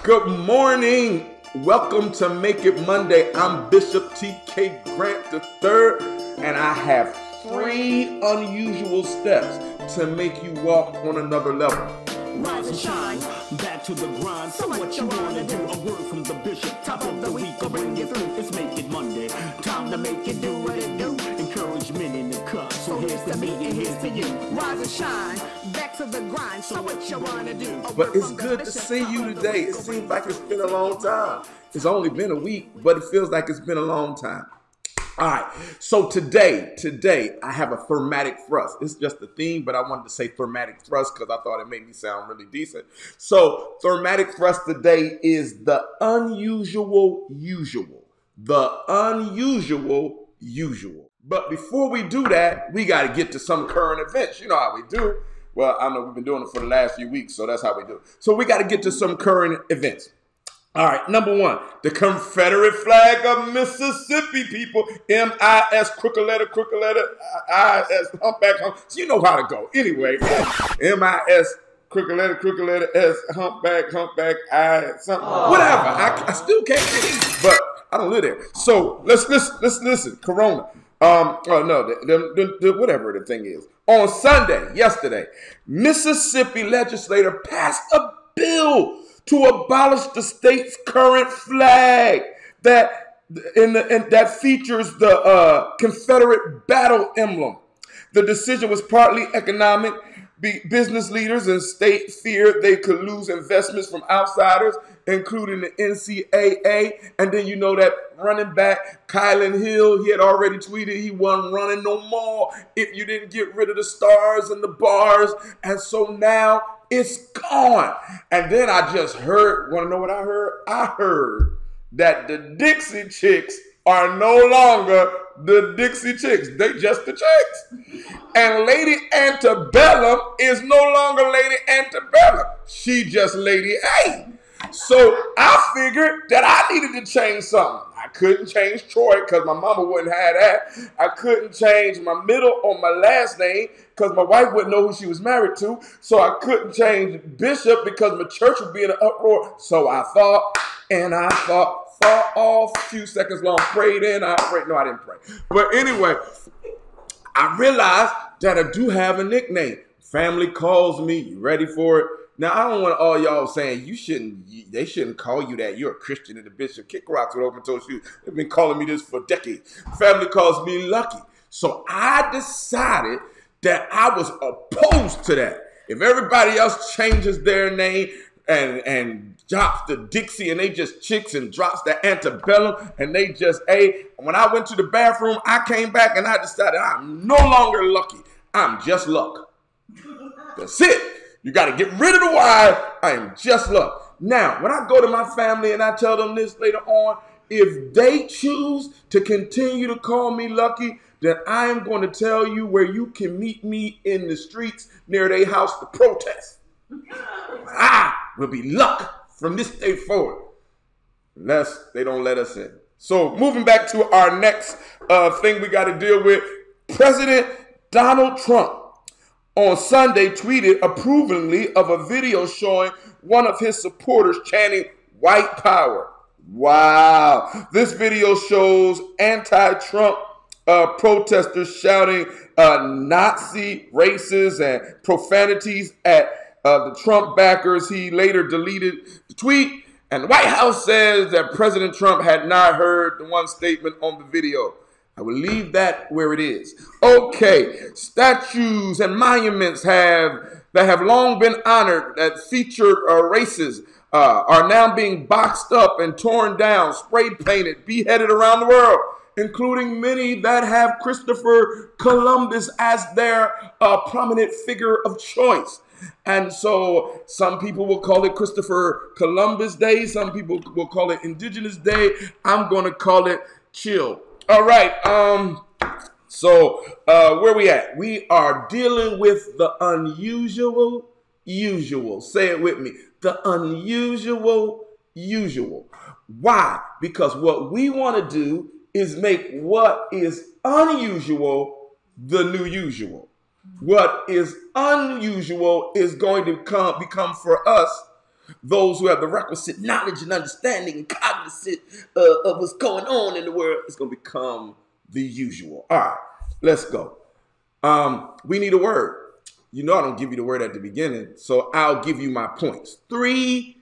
Good morning. Welcome to Make It Monday. I'm Bishop T.K. Grant III, and I have 3 unusual steps to make you walk on another level. Rise and shine, back to the grind. So what you wanna do? A word from the bishop. Top of the week, I'll bring you through. It's Make It Monday. Time to make it do what it do. Encouragement in the cup. So here's to me and here's to you. Rise and shine, back to the grind. So what you wanna do? But it's good to see you today. It seems like it's been a long time. It's only been a week, but it feels like it's been a long time. All right, so today, I have a thematic thrust. It's just a theme, but I wanted to say thematic thrust because I thought it made me sound really decent. So thematic thrust today is the unusual usual. The unusual usual. But before we do that, we got to get to some current events. You know how we do. Well, I know we've been doing it for the last few weeks, so that's how we do it. So we got to get to some current events. All right, number 1, the Confederate flag of Mississippi, people. M-I-S, crooked letter, I-S, humpback, So you know how to go. Anyway, M-I-S, crooked letter, S, humpback, I, something, whatever. I still can't get it, but I don't live there. So let's listen. Corona. Whatever the thing is. On Sunday, yesterday, Mississippi legislator passed a bill to abolish the state's current flag that features the Confederate battle emblem. The decision was partly economic. Business leaders and state feared they could lose investments from outsiders, including the NCAA. And then you know that running back, Kylan Hill, he had already tweeted he wasn't running no more if you didn't get rid of the stars and the bars. And so now it's gone. And then I just heard, want to know what I heard? I heard that the Dixie Chicks are no longer the Dixie Chicks. They just the Chicks. And Lady Antebellum is no longer Lady Antebellum. She just Lady A. So I figured that I needed to change something. I couldn't change Troy because my mama wouldn't have that. I couldn't change my middle or my last name because my wife wouldn't know who she was married to. So I couldn't change Bishop because my church would be in an uproar. So I thought, for all few seconds long, prayed and I prayed. No, I didn't pray. But anyway, I realized that I do have a nickname. Family calls me. You ready for it? Now, I don't want all y'all saying they shouldn't call you that. You're a Christian and a bishop. Kick rocks with open-toe shoes. They've been calling me this for decades. Family calls me Lucky. So I decided that I was opposed to that. If everybody else changes their name and drops the Dixie and they just Chicks and drops the Antebellum and they just A. When I went to the bathroom, I came back and I decided I'm no longer Lucky. I'm just Luck. That's it. You got to get rid of the Y. I am just Luck. Now, when I go to my family and I tell them this later on, if they choose to continue to call me Lucky, then I am going to tell you where you can meet me in the streets near their house to protest. I will be Luck from this day forward, unless they don't let us in. So moving back to our next thing we got to deal with, President Donald Trump on Sunday tweeted approvingly of a video showing one of his supporters chanting white power. Wow. This video shows anti-Trump protesters shouting Nazi, racist, and profanities at the Trump backers. He later deleted the tweet, and the White House says that President Trump had not heard the one statement on the video. I will leave that where it is. Okay, statues and monuments that have long been honored that featured races are now being boxed up and torn down, spray painted, beheaded around the world, including many that have Christopher Columbus as their prominent figure of choice. And so some people will call it Christopher Columbus Day. Some people will call it Indigenous Day. I'm going to call it chill. All right. So where we at? We are dealing with the unusual usual. Say it with me. The unusual usual. Why? Because what we want to do is make what is unusual the new usual. What is unusual is going to become for us Those who have the requisite knowledge and understanding and cognizant of what's going on in the world is going to become the usual. All right, let's go. We need a word. You know I don't give you the word at the beginning, so I'll give you my points. 3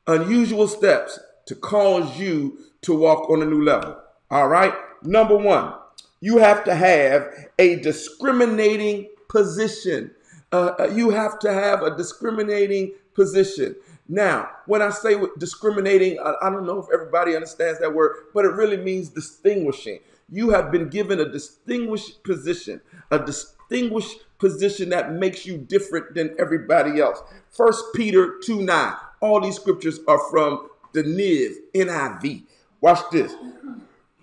unusual steps to cause you to walk on a new level. All right? Number 1, you have to have a discriminating position. You have to have a discriminating position. Now, when I say discriminating, I don't know if everybody understands that word, but it really means distinguishing. You have been given a distinguished position that makes you different than everybody else. 1 Peter 2:9. All these scriptures are from the NIV. Watch this.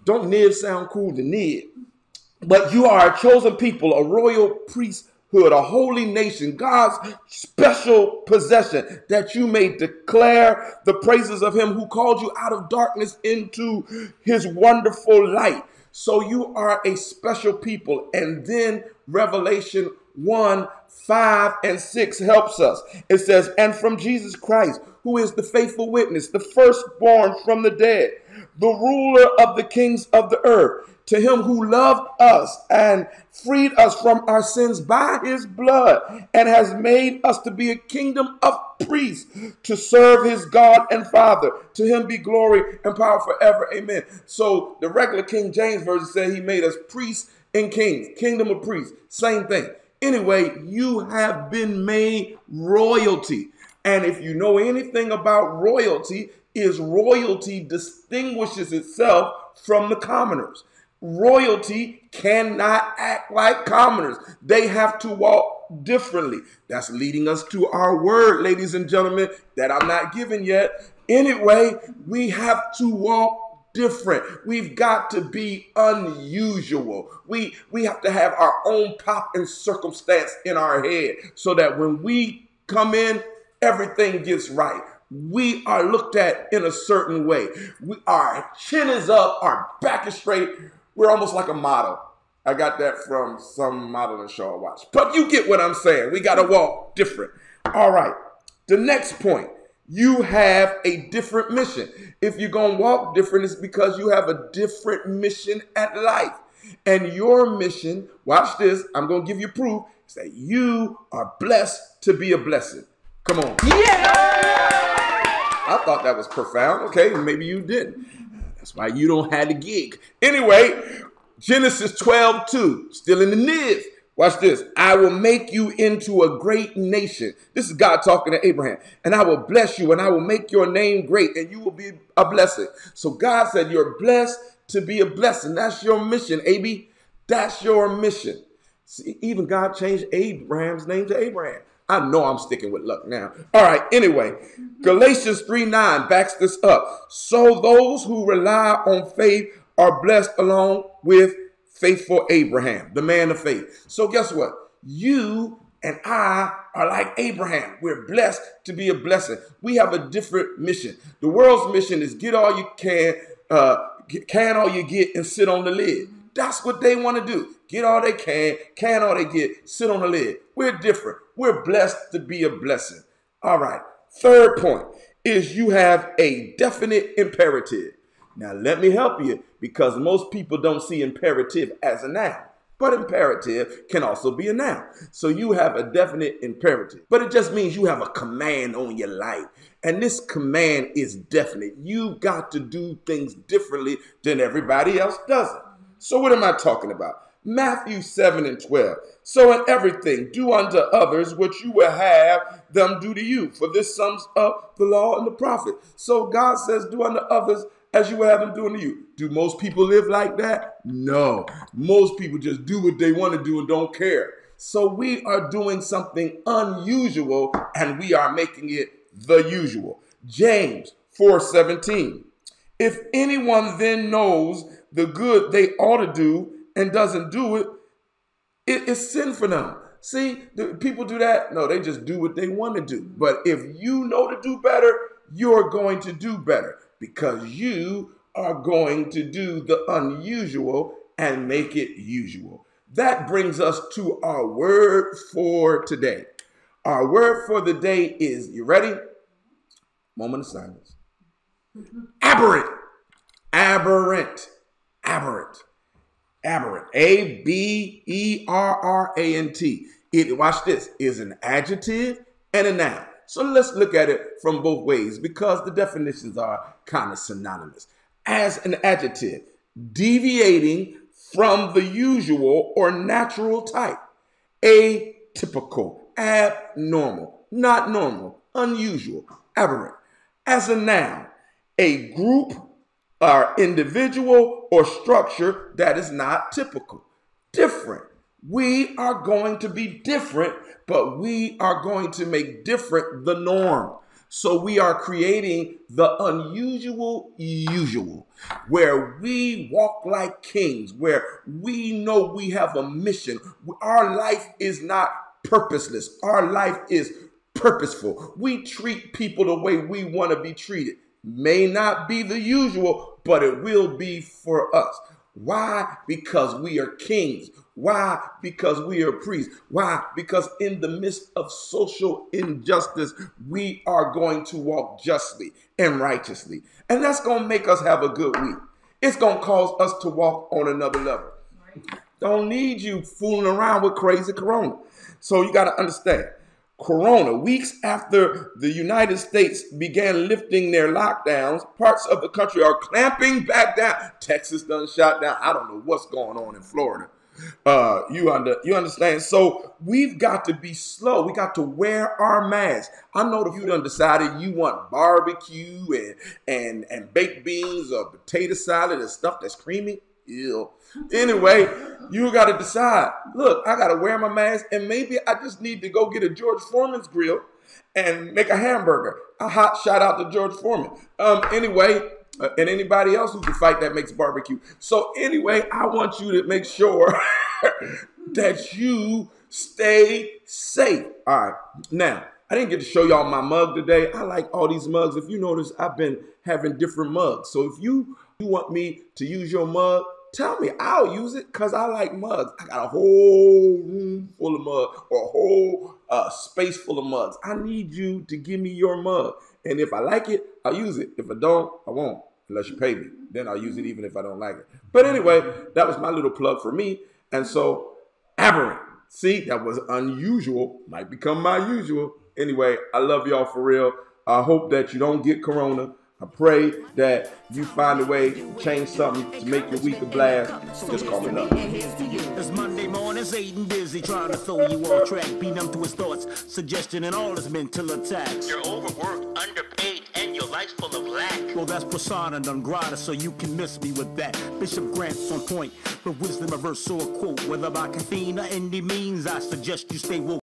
Don't NIV sound cool? The NIV. But you are a chosen people, a royal priesthood, a holy nation, God's special possession, that you may declare the praises of him who called you out of darkness into his wonderful light. So you are a special people. And then Revelation 1:5-6 helps us. It says, and from Jesus Christ, who is the faithful witness, the firstborn from the dead, the ruler of the kings of the earth, to him who loved us and freed us from our sins by his blood and has made us to be a kingdom of priests to serve his God and Father. To him be glory and power forever. Amen. So the regular King James version said he made us priests and kings, kingdom of priests, same thing. Anyway, you have been made royalty. And if you know anything about royalty, is royalty distinguishes itself from the commoners. Royalty cannot act like commoners. They have to walk differently. That's leading us to our word, ladies and gentlemen, that I'm not giving yet. Anyway, we have to walk different. We've got to be unusual. We have to have our own pop and circumstance in our head so that when we come in, everything gets right. We are looked at in a certain way. Our chin is up, our back is straight. We're almost like a model. I got that from some modeling show I watched. But you get what I'm saying. We got to walk different. All right. The next point, you have a different mission. If you're going to walk different, it's because you have a different mission at life. And your mission, watch this, I'm going to give you proof, is that you are blessed to be a blessing. Come on. Yeah! I thought that was profound. Okay, maybe you didn't. That's why you don't have the gig. Anyway, Genesis 12:2, still in the NIV. Watch this. I will make you into a great nation. This is God talking to Abraham. And I will bless you and I will make your name great and you will be a blessing. So God said you're blessed to be a blessing. That's your mission, AB. That's your mission. See, even God changed Abraham's name to Abraham. I know I'm sticking with luck now. All right, anyway, Galatians 3:9 backs this up. So those who rely on faith are blessed along with faithful Abraham, the man of faith. So guess what? You and I are like Abraham. We're blessed to be a blessing. We have a different mission. The world's mission is get all you can all you get, and sit on the lid. That's what they want to do. Get all they can all they get, sit on the lid. We're different. We're blessed to be a blessing. All right. Third point is you have a definite imperative. Now, let me help you because most people don't see imperative as a noun, but imperative can also be a noun. So you have a definite imperative, but it just means you have a command on your life. And this command is definite. You've got to do things differently than everybody else does it. So what am I talking about? Matthew 7:12. So in everything, do unto others what you will have them do to you. For this sums up the law and the prophet. So God says, do unto others as you will have them do unto you. Do most people live like that? No. Most people just do what they want to do and don't care. So we are doing something unusual and we are making it the usual. James 4:17. If anyone then knows the good they ought to do and doesn't do it, it is sin for them. See, people do that. No, they just do what they want to do. But if you know to do better, you're going to do better because you are going to do the unusual and make it usual. That brings us to our word for today. Our word for the day is, you ready? Moment of silence. Aberrant. Aberrant. Aberrant. Aberrant. A-B-E-R-R-A-N-T. It, watch this, is an adjective and a noun. So let's look at it from both ways because the definitions are kind of synonymous. As an adjective, deviating from the usual or natural type. Atypical, abnormal, not normal, unusual, aberrant. As a noun, a group or individual or structure that is not typical, different. We are going to be different, but we are going to make different the norm. So we are creating the unusual usual, where we walk like kings, where we know we have a mission. Our life is not purposeless. Our life is purposeful. We treat people the way we want to be treated. May not be the usual, but it will be for us. Why? Because we are kings. Why? Because we are priests. Why? Because in the midst of social injustice, we are going to walk justly and righteously. And that's going to make us have a good week. It's going to cause us to walk on another level. Don't need you fooling around with crazy corona. So you got to understand. Corona, weeks after the United States began lifting their lockdowns, parts of the country are clamping back down. Texas done shut down. I don't know what's going on in Florida. You understand? So we've got to be slow. We got to wear our masks. I know that you done decided you want barbecue and baked beans or potato salad and stuff that's creamy. Ew. Anyway, you got to decide. Look, I got to wear my mask, and maybe I just need to go get a George Foreman's grill and make a hamburger. A hot shout out to George Foreman. Anyway, and anybody else who can fight that makes barbecue. So anyway, I want you to make sure that you stay safe. All right. Now, I didn't get to show y'all my mug today. I like all these mugs. If you notice, I've been having different mugs. So if you want me to use your mug, tell me. I'll use it because I like mugs. I got a whole room full of mugs or a whole space full of mugs. I need you to give me your mug. And if I like it, I'll use it. If I don't, I won't. Unless you pay me. Then I'll use it even if I don't like it. But anyway, that was my little plug for me. And so, aberrant. See, that was unusual. Might become my usual. Anyway, I love y'all for real. I hope that you don't get corona. I pray that you find a way to change something to make your week a blast. Just call me up. It's Monday mornings, Aiden busy trying to throw you off track. Be numb to his thoughts, suggestion and all his mental attacks. You're overworked, underpaid, and your life's full of lack. Well, that's persona non grata, so you can miss me with that. Bishop Grant's on point, but wisdom, a verse or a quote. Whether by caffeine or any means, I suggest you stay woke.